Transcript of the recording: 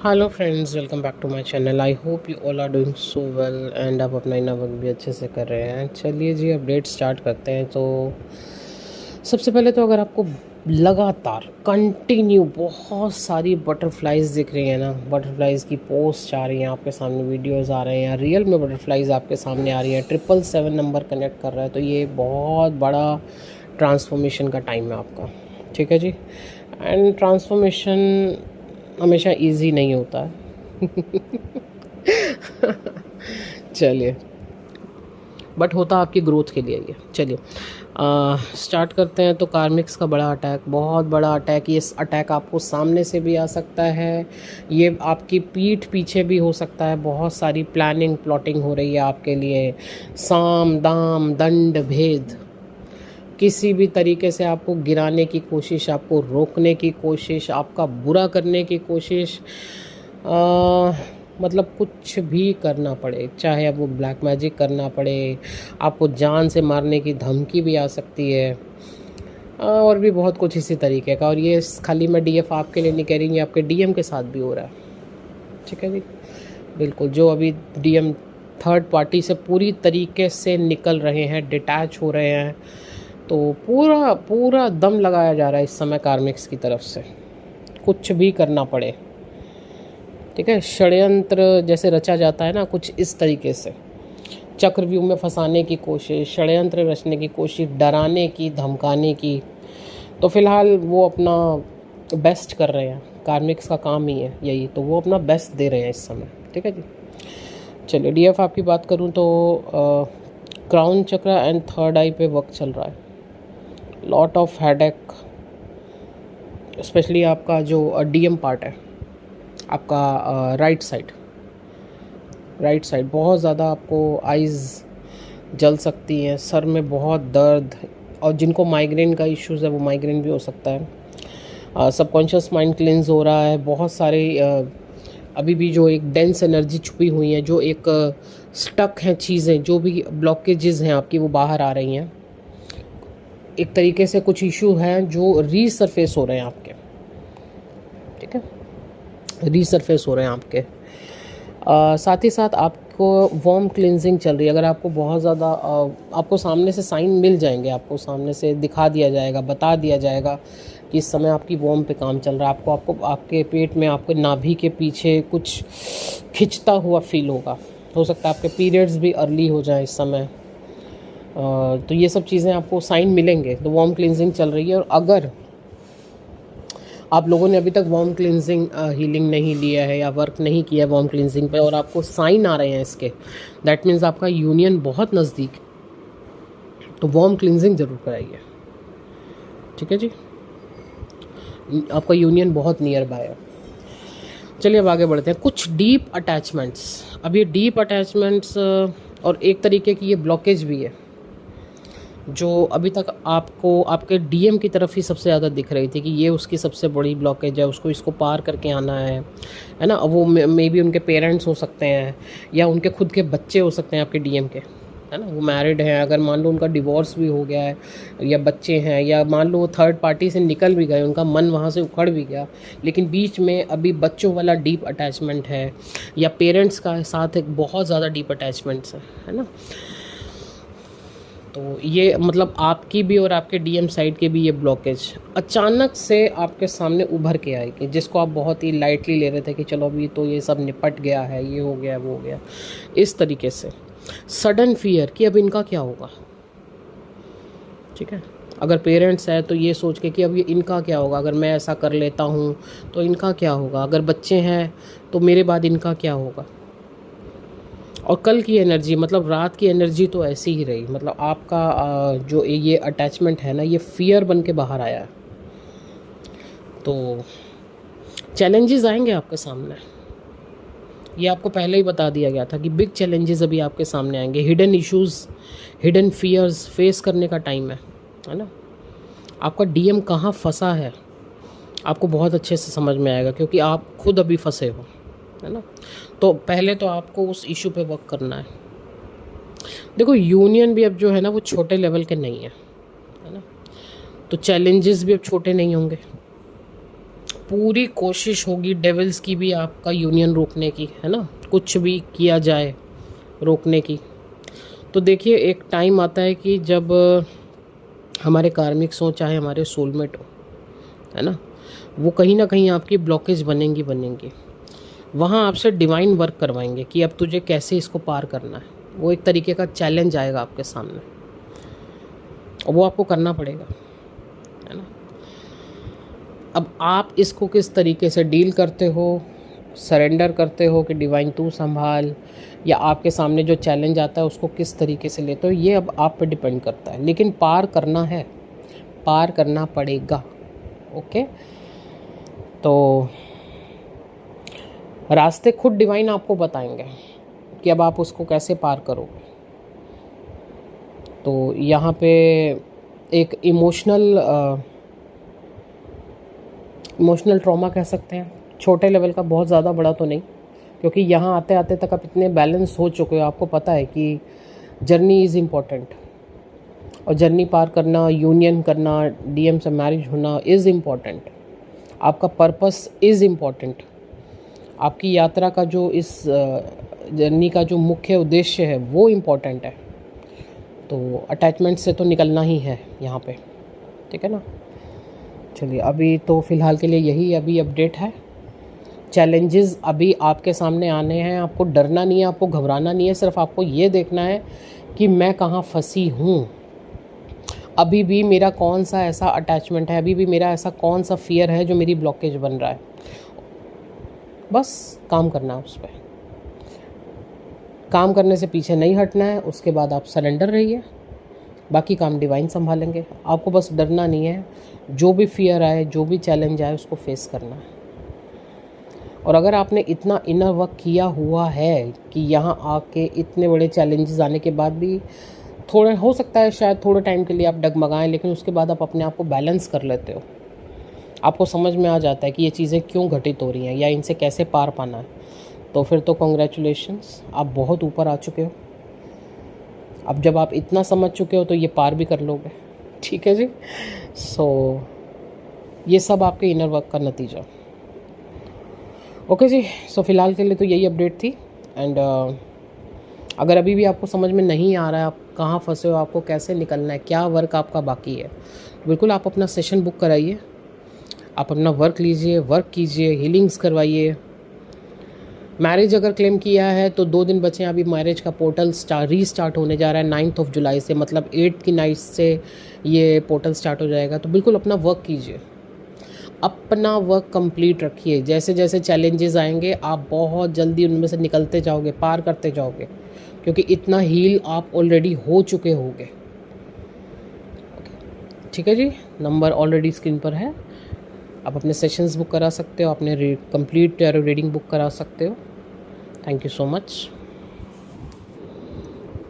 Hello friends, welcome back to my channel. I hope you all are doing so well and आप अपना इना work भी अच्छे से कर रहे हैं। चलिए जी, अपडेट स्टार्ट करते हैं। तो सबसे पहले तो अगर आपको लगातार कंटिन्यू बहुत सारी बटरफ्लाइज दिख रही हैं ना, बटरफ्लाइज की पोस्ट आ रही हैं आपके सामने, वीडियोस आ रहे हैं, रियल में बटरफ्लाइज आपके सामने आ रही हैं, 777 नंबर कनेक्ट कर रहा है, तो ये बहुत बड़ा ट्रांसफॉर्मेशन का टाइम है आपका। ठीक है जी। एंड ट्रांसफॉर्मेशन हमेशा इजी नहीं होता है। चलिए, बट होता आपकी ग्रोथ के लिए ये। चलिए स्टार्ट करते हैं। तो कार्मिक्स का बड़ा अटैक, बहुत बड़ा अटैक। ये अटैक आपको सामने से भी आ सकता है, ये आपकी पीठ पीछे भी हो सकता है। बहुत सारी प्लानिंग प्लॉटिंग हो रही है आपके लिए। साम दाम दंड भेद, किसी भी तरीके से आपको गिराने की कोशिश, आपको रोकने की कोशिश, आपका बुरा करने की कोशिश, मतलब कुछ भी करना पड़े, चाहे अब वो ब्लैक मैजिक करना पड़े, आपको जान से मारने की धमकी भी आ सकती है, और भी बहुत कुछ इसी तरीके का। और ये खाली मैं डीएफ आपके लिए नहीं कह रही, ये आपके डीएम के साथ भी हो रहा है। ठीक है जी, बिल्कुल। जो अभी डीएम थर्ड पार्टी से पूरी तरीके से निकल रहे हैं, डिटैच हो रहे हैं, तो पूरा पूरा दम लगाया जा रहा है इस समय कार्मिक्स की तरफ से, कुछ भी करना पड़े। ठीक है, षड्यंत्र जैसे रचा जाता है ना, कुछ इस तरीके से चक्रव्यूह में फंसाने की कोशिश, षड्यंत्र रचने की कोशिश, डराने की, धमकाने की। तो फिलहाल वो अपना बेस्ट कर रहे हैं, कार्मिक्स का काम ही है यही, तो वो अपना बेस्ट दे रहे हैं इस समय। ठीक है जी। चलिए, डीएफ आपकी बात करूँ तो क्राउन चक्र एंड थर्ड आई पे वक्त चल रहा है। लॉट ऑफ हेडेक, स्पेशली आपका जो डीएम पार्ट है, आपका राइट साइड बहुत ज़्यादा आपको आइज़ जल सकती हैं, सर में बहुत दर्द, और जिनको माइग्रेन का इश्यूज़ है वो माइग्रेन भी हो सकता है। सबकॉन्शियस माइंड क्लिनज हो रहा है। बहुत सारे अभी भी जो एक डेंस एनर्जी छुपी हुई है, जो एक स्टक हैं चीज़ें, जो भी ब्लॉकेजेस हैं आपकी, वो बाहर आ रही हैं। एक तरीके से कुछ इशू हैं जो रीसरफेस हो रहे हैं आपके। ठीक है, रीसरफेस हो रहे हैं आपके। साथ ही साथ आपको वार्म क्लिनजिंग चल रही है। अगर आपको बहुत ज़्यादा आपको सामने से साइन मिल जाएंगे, आपको सामने से दिखा दिया जाएगा, बता दिया जाएगा कि इस समय आपकी वार्म पे काम चल रहा है। आपको आपके पेट में, आपके नाभि के पीछे कुछ खिंचता हुआ फील होगा। हो सकता है आपके पीरियड्स भी अर्ली हो जाए इस समय। तो ये सब चीज़ें आपको साइन मिलेंगे। तो वार्म क्लिनजिंग चल रही है। और अगर आप लोगों ने अभी तक वार्म क्लिनजिंग हीलिंग नहीं लिया है या वर्क नहीं किया वार्म क्लिनजिंग पे, और आपको साइन आ रहे हैं इसके, दैट मीन्स आपका यूनियन बहुत नज़दीक, तो वार्म क्लिनजिंग ज़रूर कराइए। ठीक है जी, आपका यूनियन बहुत नियर बाय है। चलिए अब आगे बढ़ते हैं। कुछ डीप अटैचमेंट्स, अब ये डीप अटैचमेंट्स और एक तरीके की ये ब्लॉकेज भी है, जो अभी तक आपको आपके डीएम की तरफ ही सबसे ज़्यादा दिख रही थी कि ये उसकी सबसे बड़ी ब्लॉकेज है, उसको इसको पार करके आना है ना। वो मे बी उनके पेरेंट्स हो सकते हैं, या उनके खुद के बच्चे हो सकते हैं आपके डीएम के, है ना। वो मैरिड हैं, अगर मान लो उनका डिवोर्स भी हो गया है, या बच्चे हैं, या मान लो वो थर्ड पार्टी से निकल भी गए, उनका मन वहाँ से उखड़ भी गया, लेकिन बीच में अभी बच्चों वाला डीप अटैचमेंट है, या पेरेंट्स का साथ एक बहुत ज़्यादा डीप अटैचमेंट्स है ना। तो ये मतलब आपकी भी और आपके डीएम साइड के भी ये ब्लॉकेज अचानक से आपके सामने उभर के आएगी, जिसको आप बहुत ही लाइटली ले रहे थे कि चलो अभी तो ये सब निपट गया है, ये हो गया वो हो गया, इस तरीके से सडन फियर कि अब इनका क्या होगा। ठीक है, अगर पेरेंट्स है तो ये सोच के कि अब ये इनका क्या होगा, अगर मैं ऐसा कर लेता हूँ तो इनका क्या होगा, अगर बच्चे हैं तो मेरे बाद इनका क्या होगा। और कल की एनर्जी, मतलब रात की एनर्जी तो ऐसी ही रही, मतलब आपका जो ये अटैचमेंट है ना, ये फियर बन के बाहर आया है। तो चैलेंजेस आएंगे आपके सामने, ये आपको पहले ही बता दिया गया था कि बिग चैलेंजेस अभी आपके सामने आएंगे। Hidden issues, hidden fears face करने का टाइम है ना। आपका डीएम कहाँ फंसा है आपको बहुत अच्छे से समझ में आएगा, क्योंकि आप खुद अभी फंसे हो, है ना। तो पहले तो आपको उस इशू पे वर्क करना है। देखो, यूनियन भी अब जो है ना वो छोटे लेवल के नहीं है ना। तो चैलेंजेस भी अब छोटे नहीं होंगे, पूरी कोशिश होगी डेविल्स की भी आपका यूनियन रोकने की, है ना, कुछ भी किया जाए रोकने की। तो देखिए एक टाइम आता है कि जब हमारे कार्मिक्स हों चाहे हमारे सोलमेट हो, है ना, वो कहीं ना कहीं आपकी ब्लॉकेज बनेंगी। वहाँ आपसे डिवाइन वर्क करवाएंगे कि अब तुझे कैसे इसको पार करना है। वो एक तरीके का चैलेंज आएगा आपके सामने और वो आपको करना पड़ेगा, है ना। अब आप इसको किस तरीके से डील करते हो, सरेंडर करते हो कि डिवाइन तू संभाल, या आपके सामने जो चैलेंज आता है उसको किस तरीके से लेते हो, ये अब आप पे डिपेंड करता है। लेकिन पार करना है, पार करना पड़ेगा। ओके, तो रास्ते खुद डिवाइन आपको बताएंगे कि अब आप उसको कैसे पार करोगे। तो यहाँ पे एक इमोशनल ट्रॉमा कह सकते हैं, छोटे लेवल का, बहुत ज़्यादा बड़ा तो नहीं, क्योंकि यहाँ आते आते तक आप इतने बैलेंस हो चुके हो, आपको पता है कि जर्नी इज़ इम्पॉर्टेंट, और जर्नी पार करना, यूनियन करना, डीएम से मैरिज होना इज़ इम्पॉर्टेंट, आपका पर्पस इज़ इम्पॉर्टेंट, आपकी यात्रा का जो इस जर्नी का जो मुख्य उद्देश्य है वो इम्पॉर्टेंट है। तो अटैचमेंट से तो निकलना ही है यहाँ पे, ठीक है ना। चलिए अभी तो फ़िलहाल के लिए यही अभी अपडेट है। चैलेंजेस अभी आपके सामने आने हैं, आपको डरना नहीं है, आपको घबराना नहीं है, सिर्फ आपको ये देखना है कि मैं कहाँ फंसी हूँ, अभी भी मेरा कौन सा ऐसा अटैचमेंट है, अभी भी मेरा ऐसा कौन सा फियर है जो मेरी ब्लॉकेज बन रहा है। बस काम करना है उस पर, काम करने से पीछे नहीं हटना है। उसके बाद आप सरेंडर रहिए, बाकी काम डिवाइन संभालेंगे। आपको बस डरना नहीं है, जो भी फियर आए, जो भी चैलेंज आए, उसको फेस करना है। और अगर आपने इतना इनर वर्क किया हुआ है कि यहाँ आके इतने बड़े चैलेंजेस आने के बाद भी थोड़ा हो सकता है शायद थोड़े टाइम के लिए आप डगमगाएं, लेकिन उसके बाद आप अपने आप को बैलेंस कर लेते हो, आपको समझ में आ जाता है कि ये चीज़ें क्यों घटित हो रही हैं या इनसे कैसे पार पाना है, तो फिर तो कॉन्ग्रेचुलेशंस, आप बहुत ऊपर आ चुके हो। अब जब आप इतना समझ चुके हो तो ये पार भी कर लोगे, ठीक है जी। सो ये सब आपके इनर वर्क का नतीजा। ओके जी, सो फ़िलहाल के लिए तो यही अपडेट थी। एंड अगर अभी भी आपको समझ में नहीं आ रहा है आप कहाँ फंसे हो, आपको कैसे निकलना है, क्या वर्क आपका बाकी है, तो बिल्कुल आप अपना सेशन बुक कराइए, आप अपना वर्क लीजिए, वर्क कीजिए, हीलिंग्स करवाइए। मैरिज अगर क्लेम किया है तो 2 दिन बचे हैं, अभी मैरिज का पोर्टल रीस्टार्ट होने जा रहा है 9 जुलाई से, मतलब 8 की नाइट से ये पोर्टल स्टार्ट हो जाएगा। तो बिल्कुल अपना वर्क कीजिए, अपना वर्क कंप्लीट रखिए। जैसे जैसे चैलेंजेस आएंगे आप बहुत जल्दी उनमें से निकलते जाओगे, पार करते जाओगे, क्योंकि इतना हील आप ऑलरेडी हो चुके होंगे। ठीक है जी, नंबर ऑलरेडी स्क्रीन पर है, आप अपने सेशंस बुक करा सकते हो, अपने कंप्लीट टैरो रीडिंग बुक करा सकते हो। Thank you so much.